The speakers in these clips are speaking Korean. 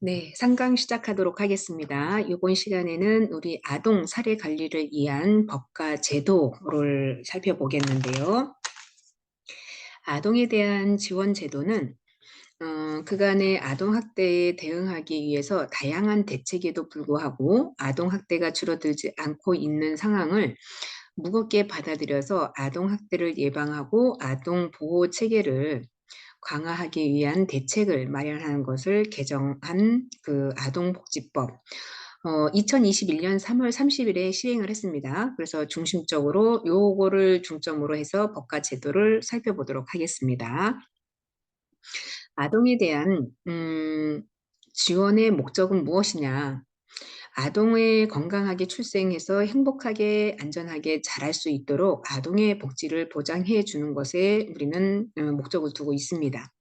네, 상강 시작하도록 하겠습니다. 이번 시간에는 우리 아동 사례 관리를 위한 법과 제도를 살펴보겠는데요. 아동에 대한 지원 제도는 그간의 아동 학대에 대응하기 위해서 다양한 대책에도 불구하고 아동 학대가 줄어들지 않고 있는 상황을 무겁게 받아들여서 아동 학대를 예방하고 아동 보호 체계를 강화하기 위한 대책을 마련하는 것을 개정한 그 아동복지법. 2021년 3월 30일에 시행을 했습니다. 그래서 중심적으로 요거를 중점으로 해서 법과 제도를 살펴보도록 하겠습니다. 아동에 대한 지원의 목적은 무엇이냐? 아동을 건강하게 출생해서 행복하게 안전하게 자랄 수 있도록 아동의 복지를 보장해 주는 것에 우리는 목적을 두고 있습니다.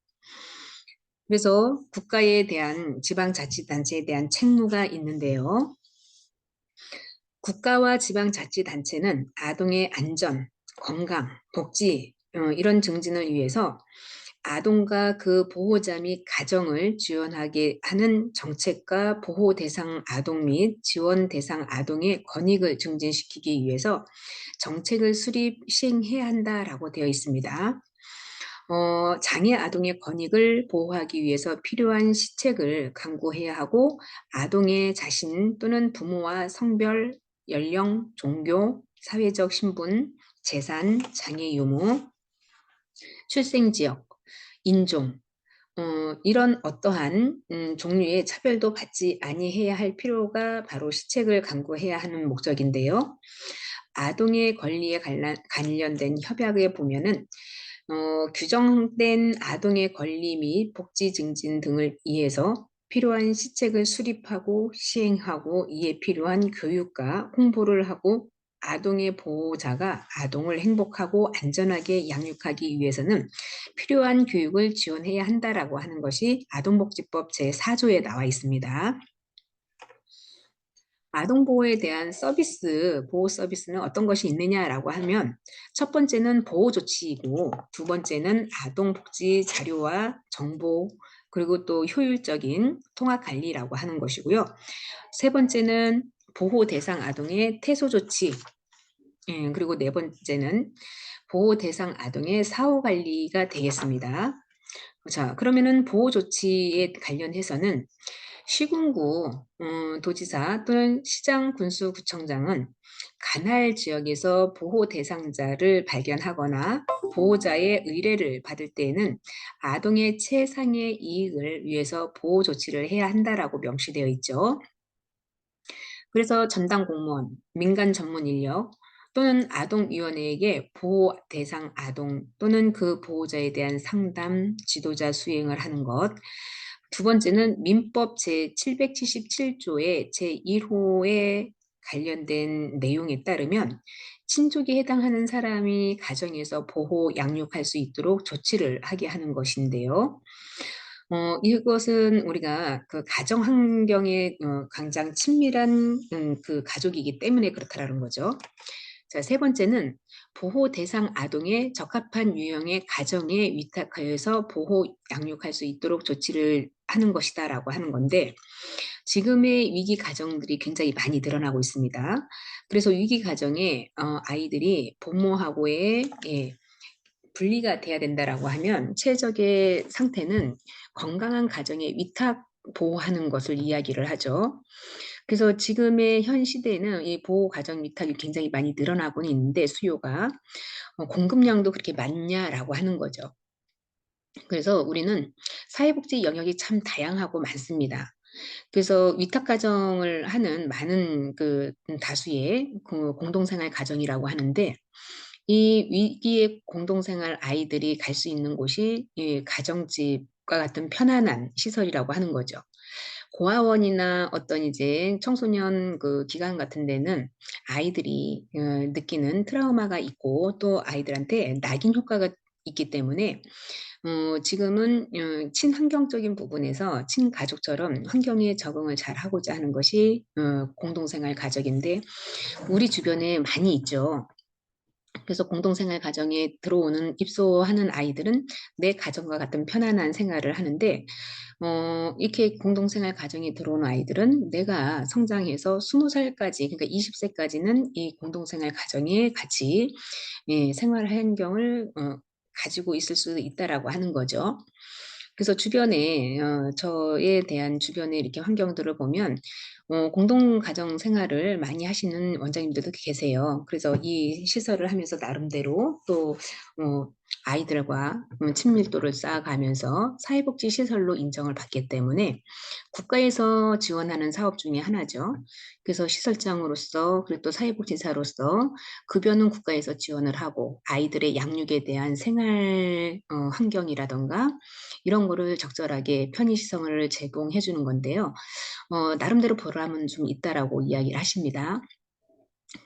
그래서 국가에 대한 지방자치단체에 대한 책무가 있는데요. 국가와 지방자치단체는 아동의 안전, 건강, 복지 이런 증진을 위해서 아동과 그 보호자 및 가정을 지원하게 하는 정책과 보호 대상 아동 및 지원 대상 아동의 권익을 증진시키기 위해서 정책을 수립 시행해야 한다라고 되어 있습니다. 장애 아동의 권익을 보호하기 위해서 필요한 시책을 강구해야 하고 아동의 자신 또는 부모와 성별, 연령, 종교, 사회적 신분, 재산, 장애 유무, 출생 지역, 인종 이런 어떠한 종류의 차별도 받지 아니해야 할 필요가 바로 시책을 강구해야 하는 목적인데요. 아동의 권리에 관련된 협약에 보면은 규정된 아동의 권리 및 복지 증진 등을 위해서 필요한 시책을 수립하고 시행하고 이에 필요한 교육과 홍보를 하고 아동의 보호자가 아동을 행복하고 안전하게 양육하기 위해서는 필요한 교육을 지원해야 한다라고 하는 것이 아동복지법 제4조에 나와 있습니다. 아동 보호에 대한 서비스, 보호 서비스는 어떤 것이 있느냐라고 하면 첫 번째는 보호 조치이고 두 번째는 아동 복지 자료와 정보 그리고 또 효율적인 통합 관리라고 하는 것이고요. 세 번째는 보호 대상 아동의 퇴소 조치, 그리고 네 번째는 보호 대상 아동의 사후 관리가 되겠습니다. 자, 그러면은 보호 조치에 관련해서는 시군구 도지사 또는 시장 군수구청장은 관할 지역에서 보호 대상자를 발견하거나 보호자의 의뢰를 받을 때에는 아동의 최상의 이익을 위해서 보호 조치를 해야 한다라고 명시되어 있죠. 그래서 전담 공무원, 민간 전문 인력 또는 아동위원회에게 보호 대상 아동 또는 그 보호자에 대한 상담, 지도자 수행을 하는 것. 두 번째는 민법 제777조의 제1호에 관련된 내용에 따르면 친족에 해당하는 사람이 가정에서 보호, 양육할 수 있도록 조치를 하게 하는 것인데요. 이것은 우리가 그 가정 환경에 가장 친밀한 그 가족이기 때문에 그렇다라는 거죠. 자, 세 번째는 보호 대상 아동의 적합한 유형의 가정에 위탁하여서 보호 양육할 수 있도록 조치를 하는 것이다라고 하는 건데 지금의 위기 가정들이 굉장히 많이 늘어나고 있습니다. 그래서 위기 가정에 아이들이 부모하고의 분리가 돼야 된다라고 하면 최적의 상태는 건강한 가정에 위탁 보호하는 것을 이야기를 하죠. 그래서 지금의 현 시대에는 이 보호 가정 위탁이 굉장히 많이 늘어나고는 있는데 수요가 공급량도 그렇게 많냐라고 하는 거죠. 그래서 우리는 사회복지 영역이 참 다양하고 많습니다. 그래서 위탁 가정을 하는 많은 그 다수의 그 공동생활 가정이라고 하는데 이 위기의 공동생활 아이들이 갈 수 있는 곳이 이 가정집과 같은 편안한 시설이라고 하는 거죠. 고아원이나 어떤 이제 청소년 그 기관 같은 데는 아이들이 느끼는 트라우마가 있고 또 아이들한테 낙인 효과가 있기 때문에 지금은 친환경적인 부분에서 친가족처럼 환경에 적응을 잘 하고자 하는 것이 공동생활 가족인데 우리 주변에 많이 있죠. 그래서 공동생활 가정에 들어오는 입소하는 아이들은 내 가정과 같은 편안한 생활을 하는데 이렇게 공동생활 가정에 들어온 아이들은 내가 성장해서 20살까지, 그러니까 20세까지는 이 공동생활 가정에 같이 생활 환경을 가지고 있을 수 있다라고 하는 거죠. 그래서 주변에 저에 대한 주변의 이렇게 환경들을 보면 공동 가정 생활을 많이 하시는 원장님들도 계세요. 그래서 이 시설을 하면서 나름대로 또 아이들과 친밀도를 쌓아가면서 사회복지 시설로 인정을 받기 때문에 국가에서 지원하는 사업 중에 하나죠. 그래서 시설장으로서 그리고 또 사회복지사로서 급여는 국가에서 지원을 하고 아이들의 양육에 대한 생활 환경이라든가 이런 거를 적절하게 편의시설을 제공해 주는 건데요. 나름대로 보람은 좀 있다라고 이야기를 하십니다.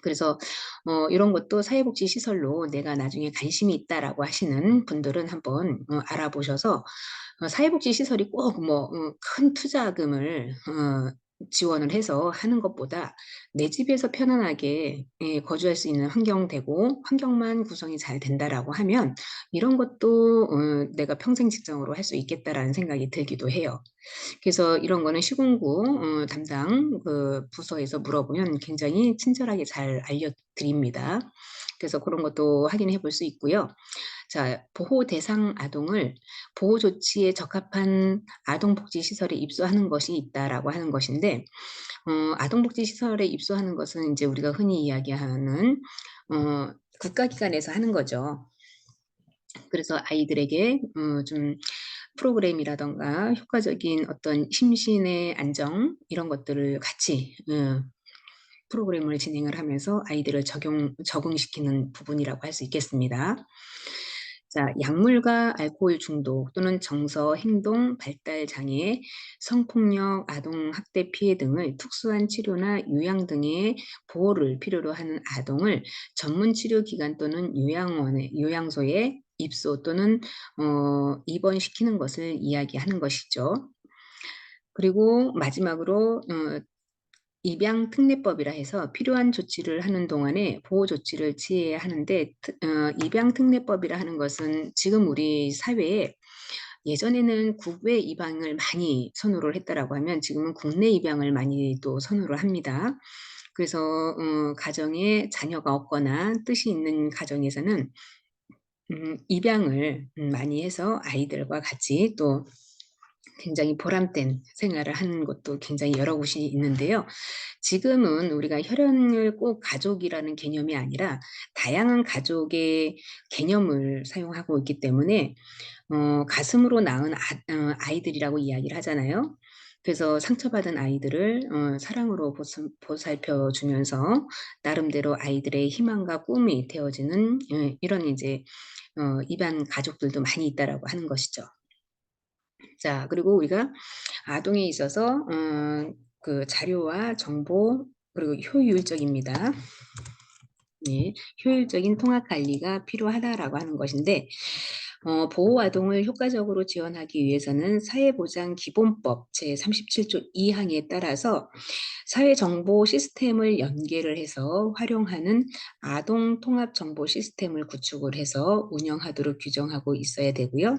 그래서 이런 것도 사회복지 시설로 내가 나중에 관심이 있다라고 하시는 분들은 한번 알아보셔서 사회복지 시설이 꼭 뭐 큰 투자금을 지원을 해서 하는 것보다 내 집에서 편안하게 거주할 수 있는 환경 되고 환경만 구성이 잘 된다라고 하면 이런 것도 '내가 평생 직장으로 할 수 있겠다.'라는 생각이 들기도 해요. 그래서 이런 거는 시군구 담당 그 부서에서 물어보면 굉장히 친절하게 잘 알려드립니다. 그래서 그런 것도 확인해 볼 수 있고요. 자, 보호 대상 아동을 보호 조치에 적합한 아동복지 시설에 입소하는 것이 있다라고 하는 것인데 아동복지 시설에 입소하는 것은 인제 우리가 흔히 이야기하는 국가기관에서 하는 거죠. 그래서 아이들에게 좀 프로그램이라든가 효과적인 어떤 심신의 안정 이런 것들을 같이 프로그램을 진행을 하면서 아이들을 적응시키는 부분이라고 할 수 있겠습니다. 자, 약물과 알코올 중독 또는 정서, 행동, 발달 장애, 성폭력, 아동 학대 피해 등을 특수한 치료나 요양 등의 보호를 필요로 하는 아동을 전문 치료 기관 또는 요양소에 입소 또는 입원시키는 것을 이야기하는 것이죠. 그리고 마지막으로 입양특례법이라 해서 필요한 조치를 하는 동안에 보호 조치를 취해야 하는데 입양특례법이라 하는 것은 지금 우리 사회에 예전에는 국외 입양을 많이 선호를 했다라고 하면 지금은 국내 입양을 많이 또 선호를 합니다. 그래서 가정에 자녀가 없거나 뜻이 있는 가정에서는 입양을 많이 해서 아이들과 같이 또 굉장히 보람된 생활을 하는 곳도 굉장히 여러 곳이 있는데요. 지금은 우리가 혈연을 꼭 가족이라는 개념이 아니라 다양한 가족의 개념을 사용하고 있기 때문에 가슴으로 낳은 아이들이라고 이야기를 하잖아요. 그래서 상처받은 아이들을 사랑으로 보살펴 주면서 나름대로 아이들의 희망과 꿈이 되어지는 이런 이제 입양 가족들도 많이 있다라고 하는 것이죠. 자, 그리고 우리가 아동에 있어서 그 자료와 정보 그리고 효율적입니다. 네. 효율적인 통합 관리가 필요하다라고 하는 것인데 보호 아동을 효과적으로 지원하기 위해서는 사회보장기본법 제37조 2항에 따라서 사회정보 시스템을 연계를 해서 활용하는 아동 통합 정보 시스템을 구축을 해서 운영하도록 규정하고 있어야 되고요.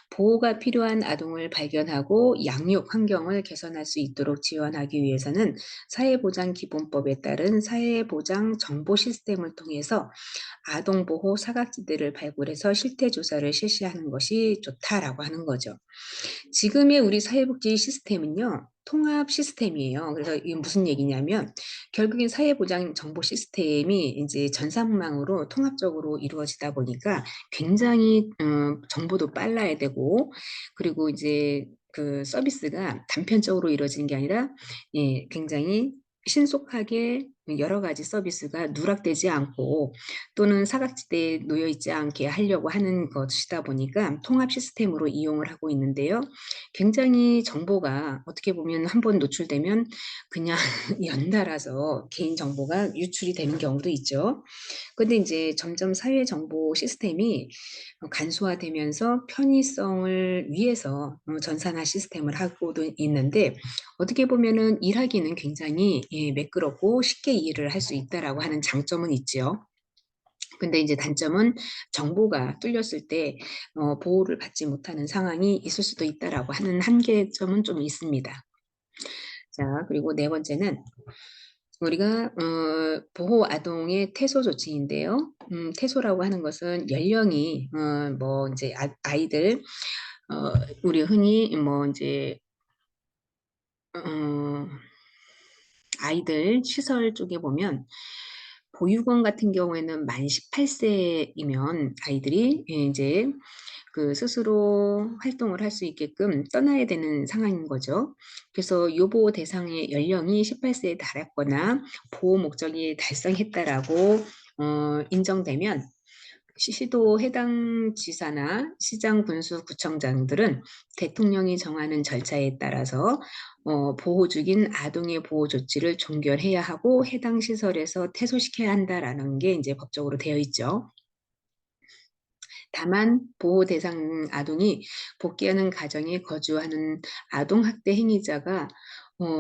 보호가 필요한 아동을 발견하고 양육 환경을 개선할 수 있도록 지원하기 위해서는 사회보장기본법에 따른 사회보장 정보 시스템을 통해서 아동보호 사각지대를 발굴해서 실태조사를 실시하는 것이 좋다라고 하는 거죠. 지금의 우리 사회복지 시스템은요, 통합 시스템이에요. 그래서 이게 무슨 얘기냐면 결국엔 사회보장 정보 시스템이 이제 전산망으로 통합적으로 이루어지다 보니까 굉장히 정보도 빨라야 되고 그리고 이제 그 서비스가 단편적으로 이루어지는 게 아니라 굉장히 신속하게 여러 가지 서비스가 누락되지 않고 또는 사각지대에 놓여 있지 않게 하려고 하는 것이다 보니까 통합 시스템으로 이용을 하고 있는데요. 굉장히 정보가 어떻게 보면 한번 노출되면 그냥 연달아서 개인 정보가 유출이 되는 경우도 있죠. 근데 인제 점점 사회 정보 시스템이 간소화되면서 편의성을 위해서 전산화 시스템을 하고도 있는데 어떻게 보면은 일하기는 굉장히 매끄럽고 쉽게 일을 할 수 있다라고 하는 장점은 있지요. 근데 이제 단점은 정보가 뚫렸을 때 보호를 받지 못하는 상황이 있을 수도 있다라고 하는 한계점은 좀 있습니다. 자, 그리고 네 번째는 우리가 보호 아동의 퇴소 조치인데요. 퇴소라고 하는 것은 연령이 뭐 이제 아이들 우리 흔히 뭐 이제 어 아이들 시설 쪽에 보면 보육원 같은 경우에는 만 18세이면 아이들이 예 인제 그 스스로 활동을 할 수 있게끔 떠나야 되는 상황인 거죠. 그래서 요보 대상의 연령이 18세에 달했거나 보호 목적이 달성했다라고 인정되면 시도 해당 지사나 시장 군수 구청장들은 대통령이 정하는 절차에 따라서 보호 중인 아동의 보호 조치를 종결해야 하고 해당 시설에서 퇴소시켜야 한다라는 게 이제 법적으로 되어 있죠. 다만 보호 대상 아동이 복귀하는 가정에 거주하는 아동 학대 행위자가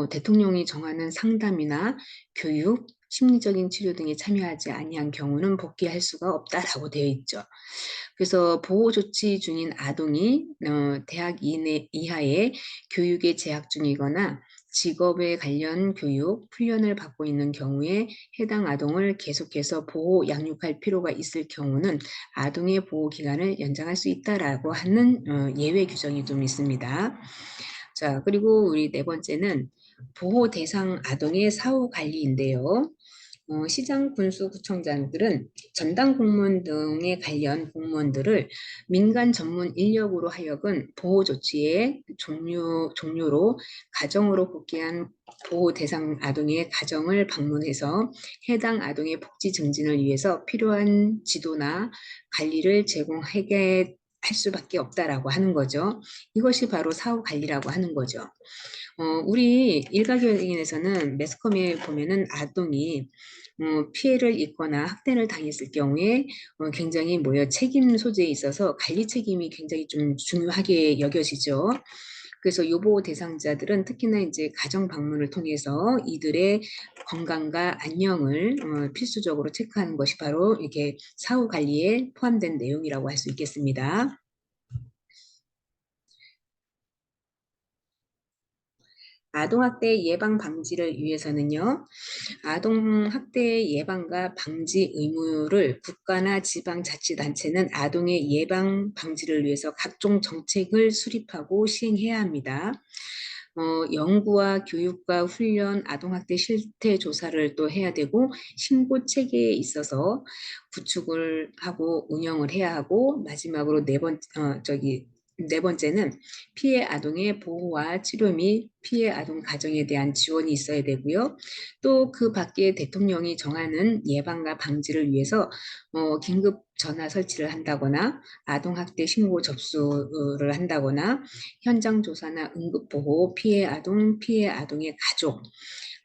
대통령이 정하는 상담이나 교육, 심리적인 치료 등에 참여하지 아니한 경우는 복귀할 수가 없다라고 되어 있죠. 그래서 보호 조치 중인 아동이 대학 이하의 교육에 재학 중이거나 직업에 관련 교육, 훈련을 받고 있는 경우에 해당 아동을 계속해서 보호, 양육할 필요가 있을 경우는 아동의 보호 기간을 연장할 수 있다라고 하는 예외 규정이 좀 있습니다. 자, 그리고 우리 네 번째는 보호 대상 아동의 사후 관리인데요. 시장 군수구청장들은 전담 공무원 등에 관련 공무원들을 민간 전문 인력으로 하여금 보호 조치의 종료로 가정으로 복귀한 보호 대상 아동의 가정을 방문해서 해당 아동의 복지 증진을 위해서 필요한 지도나 관리를 제공하게 할 수밖에 없다라고 하는 거죠. 이것이 바로 사후 관리라고 하는 거죠. 우리 일가견인에서는 매스컴에 보면은 아동이 피해를 입거나 학대를 당했을 경우에 굉장히 책임 소재에 있어서 관리 책임이 굉장히 좀 중요하게 여겨지죠. 그래서 요보 대상자들은 특히나 이제 가정 방문을 통해서 이들의 건강과 안녕을 필수적으로 체크하는 것이 바로 이렇게 사후 관리에 포함된 내용이라고 할 수 있겠습니다. 아동학대 예방 방지를 위해서는요. 아동 학대 예방과 방지 의무를 국가나 지방자치단체는 아동의 예방 방지를 위해서 각종 정책을 수립하고 시행해야 합니다. 연구와 교육과 훈련, 아동학대 실태 조사를 또 해야 되고 신고 체계에 있어서 구축을 하고 운영을 해야 하고 마지막으로 네 번째는 피해 아동의 보호와 치료 및 피해 아동 가정에 대한 지원이 있어야 되고요. 또 그 밖에 대통령이 정하는 예방과 방지를 위해서 긴급 전화 설치를 한다거나 아동학대 신고 접수를 한다거나 현장 조사나 응급보호, 피해 아동의 가족,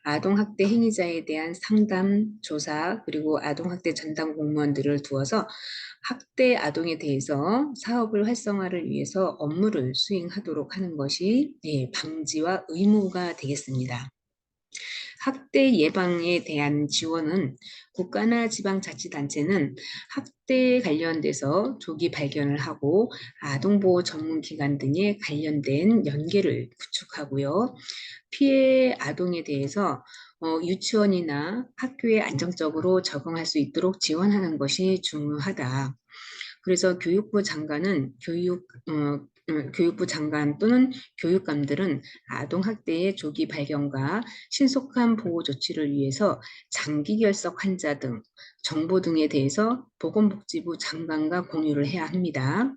아동학대 행위자에 대한 상담, 조사, 그리고 아동학대 전담 공무원들을 두어서 학대 아동에 대해서 사업을 활성화를 위해서 업무를 수행하도록 하는 것이 방지와 의무가 되겠습니다. 학대 예방에 대한 지원은 국가나 지방자치단체는 학대에 관련돼서 조기 발견을 하고 아동보호 전문기관 등에 관련된 연계를 구축하고요. 피해 아동에 대해서 유치원이나 학교에 안정적으로 적응할 수 있도록 지원하는 것이 중요하다. 그래서 교육부 장관 또는 교육감들은 아동 학대의 조기 발견과 신속한 보호 조치를 위해서 장기 결석 환자 등 정보 등에 대해서 보건복지부 장관과 공유를 해야 합니다.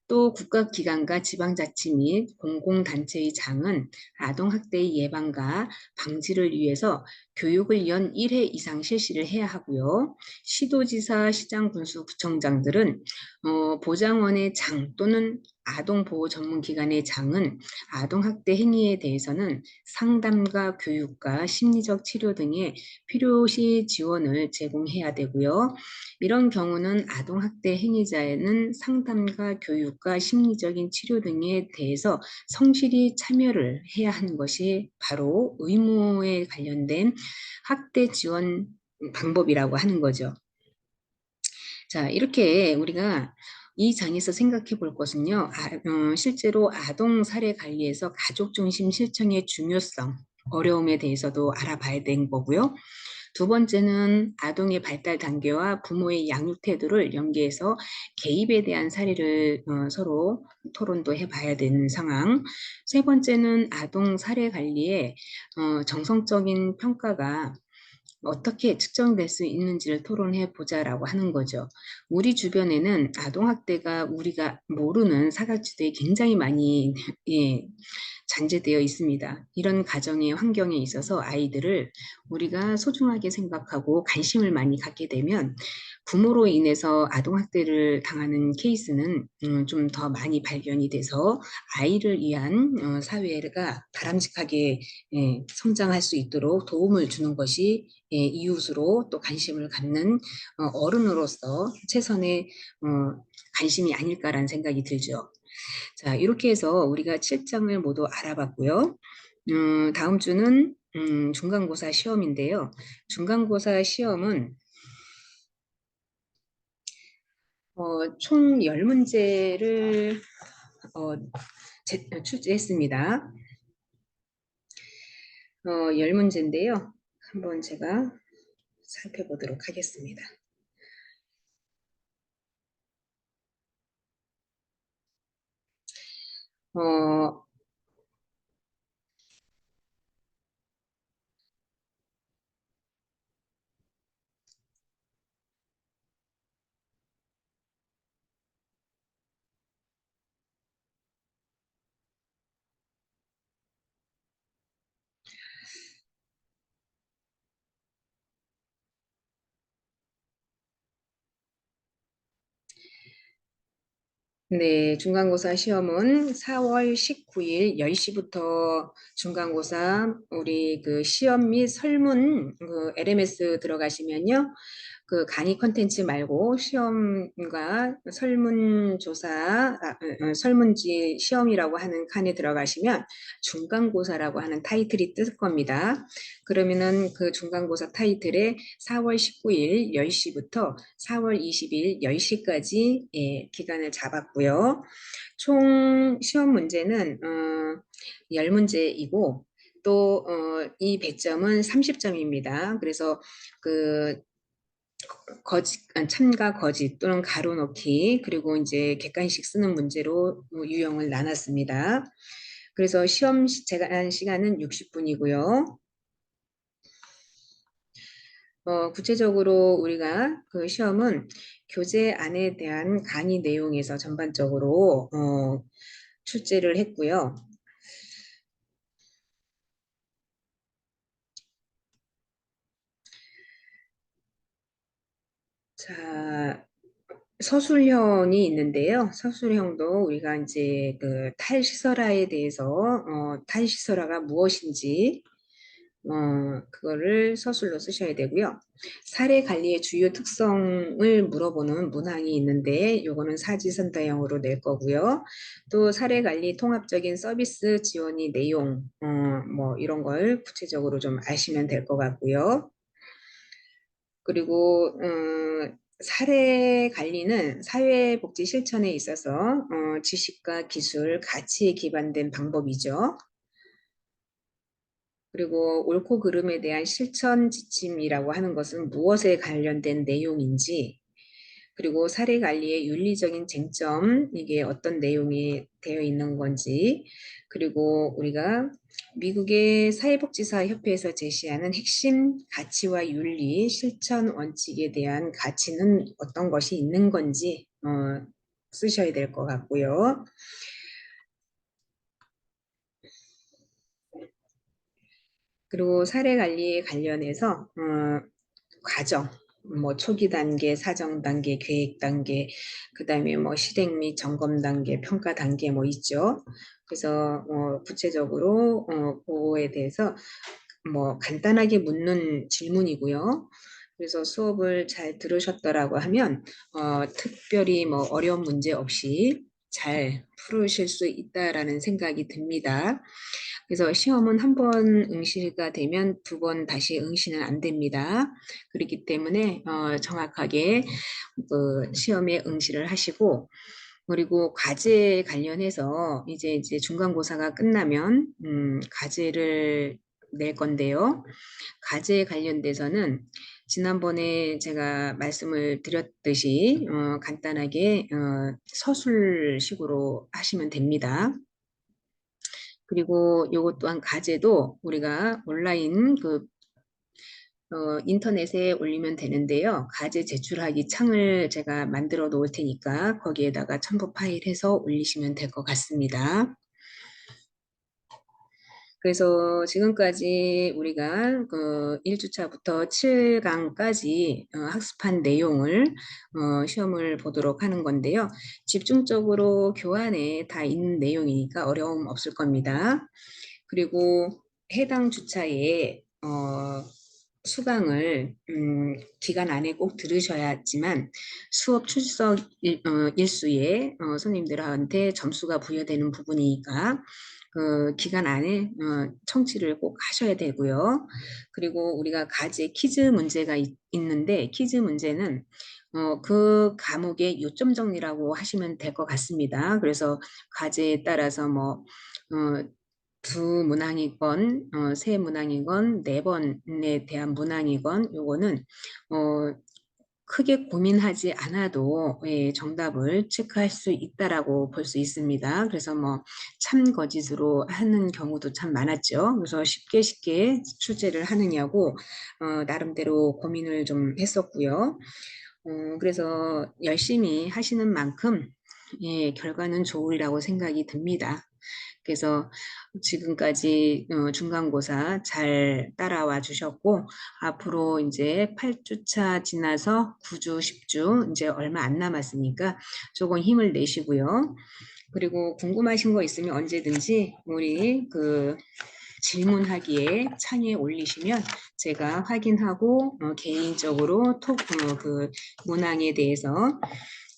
또 국가기관과 지방자치 및 공공단체의 장은 아동학대의 예방과 방지를 위해서 교육을 연 1회 이상 실시를 해야 하고요. 시도지사, 시장군수, 구청장들은 보장원의 장 또는 아동보호 전문기관의 장은 아동학대 행위에 대해서는 상담과 교육과 심리적 치료 등의 필요시 지원을 제공해야 되고요. 이런 경우는 아동학대 행위자에는 상담과 교육과 심리적인 치료 등에 대해서 성실히 참여를 해야 하는 것이 바로 의무에 관련된 학대 지원 방법이라고 하는 거죠. 자, 이렇게 우리가 이 장에서 생각해 볼 것은요, 실제로 아동 사례 관리에서 가족 중심 실천의 중요성, 어려움에 대해서도 알아봐야 되는 거고요. 두 번째는 아동의 발달 단계와 부모의 양육 태도를 연계해서 개입에 대한 사례를 서로 토론도 해봐야 되는 상황. 세 번째는 아동 사례 관리에 정성적인 평가가 어떻게 측정될 수 있는지를 토론해 보자라고 하는 거죠. 우리 주변에는 아동학대가 우리가 모르는 사각지대에 굉장히 많이 예, 잔재되어 있습니다. 이런 가정의 환경에 있어서 아이들을 우리가 소중하게 생각하고 관심을 많이 갖게 되면 부모로 인해서 아동학대를 당하는 케이스는 좀 더 많이 발견이 돼서 아이를 위한 사회가 바람직하게 성장할 수 있도록 도움을 주는 것이 이웃으로 또 관심을 갖는 어른으로서 최선의 관심이 아닐까라는 생각이 들죠. 자, 이렇게 해서 우리가 7장을 모두 알아봤고요. 다음 주는 중간고사 시험인데요. 중간고사 시험은 총 10문제를 출제했습니다. 10문제인데요. 한번 제가 살펴보도록 하겠습니다. 어, 네, 중간고사 시험은 4월 19일 10시부터 중간고사 우리 그 시험 및 설문 그 LMS 들어가시면요. 그 강의 컨텐츠 말고 시험과 설문조사, 설문지 시험이라고 하는 칸에 들어가시면 중간고사라고 하는 타이틀이 뜰 겁니다. 그러면은 그 중간고사 타이틀에 4월 19일 10시부터 4월 20일 10시까지 기간을 잡았고요. 총 시험 문제는 10문제이고 또 이 배점은 30점입니다. 그래서 그 참가 거짓 또는 가로 넣기 그리고 이제 객관식 쓰는 문제로 유형을 나눴습니다. 그래서 시험 제한 시간은 60분이고요. 구체적으로 우리가 그 시험은 교재 안에 대한 강의 내용에서 전반적으로 출제를 했고요. 자, 서술형이 있는데요. 서술형도 우리가 이제 그 탈시설화에 대해서 탈시설화가 무엇인지 그거를 서술로 쓰셔야 되고요. 사례 관리의 주요 특성을 물어보는 문항이 있는데 요거는 사지선다형으로 낼 거고요. 또 사례 관리 통합적인 서비스 지원이 내용 뭐 이런 걸 구체적으로 좀 아시면 될 것 같고요. 그리고 사례 관리는 사회복지 실천에 있어서 지식과 기술, 가치에 기반된 방법이죠. 그리고 옳고 그름에 대한 실천 지침이라고 하는 것은 무엇에 관련된 내용인지, 그리고 사례 관리의 윤리적인 쟁점, 이게 어떤 내용이 되어 있는 건지, 그리고 우리가 미국의 사회복지사 협회에서 제시하는 핵심 가치와 윤리, 실천 원칙에 대한 가치는 어떤 것이 있는 건지 쓰셔야 될 것 같고요. 그리고 사례 관리에 관련해서 과정, 뭐 초기 단계, 사정 단계, 계획 단계, 그다음에 뭐 실행 및 점검 단계, 평가 단계 뭐 있죠. 그래서 구체적으로 그거에 대해서 뭐 간단하게 묻는 질문이고요. 그래서 수업을 잘 들으셨더라고 하면 특별히 뭐 어려운 문제 없이 잘 풀으실 수 있다라는 생각이 듭니다. 그래서 시험은 한 번 응시가 되면 두 번 다시 응시는 안 됩니다. 그렇기 때문에 정확하게 그 시험에 응시를 하시고, 그리고 과제 관련해서 이제 중간고사가 끝나면 과제를 낼 건데요. 과제에 관련돼서는 지난번에 제가 말씀을 드렸듯이 간단하게 서술식으로 하시면 됩니다. 그리고 요것 또한 과제도 우리가 온라인 인터넷에 올리면 되는데요. 과제 제출하기 창을 제가 만들어 놓을 테니까 거기에다가 첨부 파일해서 올리시면 될 것 같습니다. 그래서 지금까지 우리가 그 1주차부터 7강까지 학습한 내용을 시험을 보도록 하는 건데요. 집중적으로 교환에 다 있는 내용이니까 어려움 없을 겁니다. 그리고 해당 주차에 수강을 기간 안에 꼭 들으셔야지만 수업 출석 일수에 선생님들한테 점수가 부여되는 부분이니까 그 기간 안에 청취를 꼭 하셔야 되고요. 그리고 우리가 과제 퀴즈 문제가 있는데 퀴즈 문제는 그 과목의 요점 정리라고 하시면 될 것 같습니다. 그래서 과제에 따라서 뭐 두 문항이건 세 문항이건 네 번에 대한 문항이건 요거는 어 크게 고민하지 않아도 예, 정답을 체크할 수 있다라고 볼 수 있습니다. 그래서 뭐 참거짓으로 하는 경우도 참 많았죠. 그래서 쉽게 출제를 하느냐고 나름대로 고민을 좀 했었고요. 그래서 열심히 하시는 만큼 예, 결과는 좋으리라고 생각이 듭니다. 그래서 지금까지 중간고사 잘 따라와 주셨고, 앞으로 이제 8주차 지나서 9주, 10주 이제 얼마 안 남았으니까 조금 힘을 내시고요. 그리고 궁금하신 거 있으면 언제든지 우리 그 질문하기에 창에 올리시면 제가 확인하고 개인적으로 그 문항에 대해서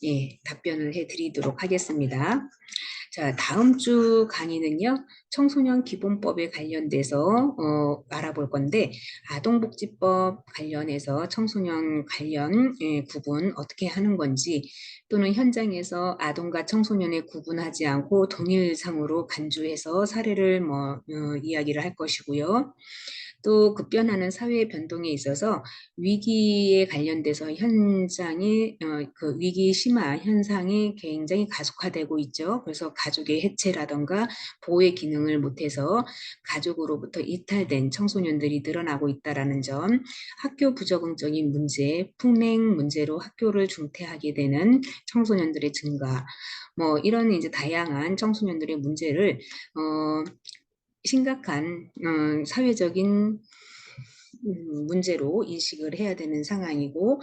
예, 답변을 해드리도록 하겠습니다. 자, 다음 주 강의는요, 청소년 기본법에 관련돼서 알아볼 건데, 아동복지법 관련해서 청소년 관련 구분 어떻게 하는 건지, 또는 현장에서 아동과 청소년에 구분하지 않고 동일상으로 간주해서 사례를 이야기를 할 것이고요. 또 급변하는 사회 변동에 있어서 위기에 관련돼서 현장이 그 위기 심화 현상이 굉장히 가속화되고 있죠. 그래서 가족의 해체라던가 보호의 기능을 못해서 가족으로부터 이탈된 청소년들이 늘어나고 있다라는 점, 학교 부적응적인 문제, 풍냉 문제로 학교를 중퇴하게 되는 청소년들의 증가, 뭐 이런 이제 다양한 청소년들의 문제를 심각한 사회적인 문제로 인식을 해야 되는 상황이고,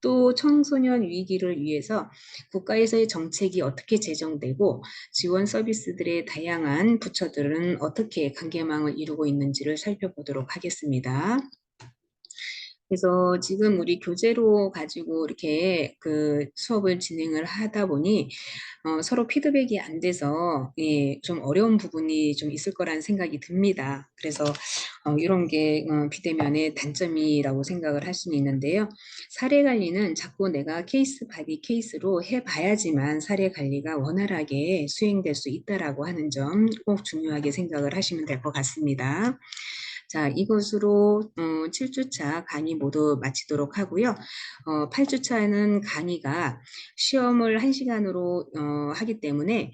또 청소년 위기를 위해서 국가에서의 정책이 어떻게 제정되고 지원 서비스들의 다양한 부처들은 어떻게 관계망을 이루고 있는지를 살펴보도록 하겠습니다. 그래서 지금 우리 교재로 가지고 이렇게 그 수업을 진행을 하다 보니 서로 피드백이 안 돼서 예, 좀 어려운 부분이 좀 있을 거라는 생각이 듭니다. 그래서 이런 게 비대면의 단점이라고 생각을 할 수는 있는데요. 사례 관리는 자꾸 내가 케이스 바이 케이스로 해봐야지만 사례 관리가 원활하게 수행될 수 있다라고 하는 점 꼭 중요하게 생각을 하시면 될 것 같습니다. 자, 이것으로 7주차 강의 모두 마치도록 하고요. 8주차는 강의가 시험을 1시간으로 하기 때문에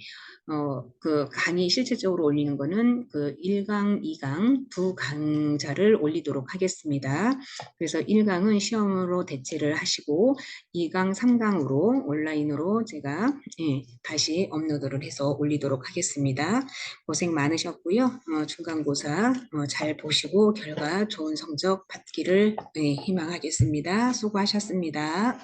그 강의 실질적으로 올리는 거는 그 1강, 2강 두 강좌를 올리도록 하겠습니다. 그래서 1강은 시험으로 대체를 하시고 2강, 3강으로 온라인으로 제가 예, 다시 업로드를 해서 올리도록 하겠습니다. 고생 많으셨고요. 중간고사 잘 보시고 결과 좋은 성적 받기를 예, 희망하겠습니다. 수고하셨습니다.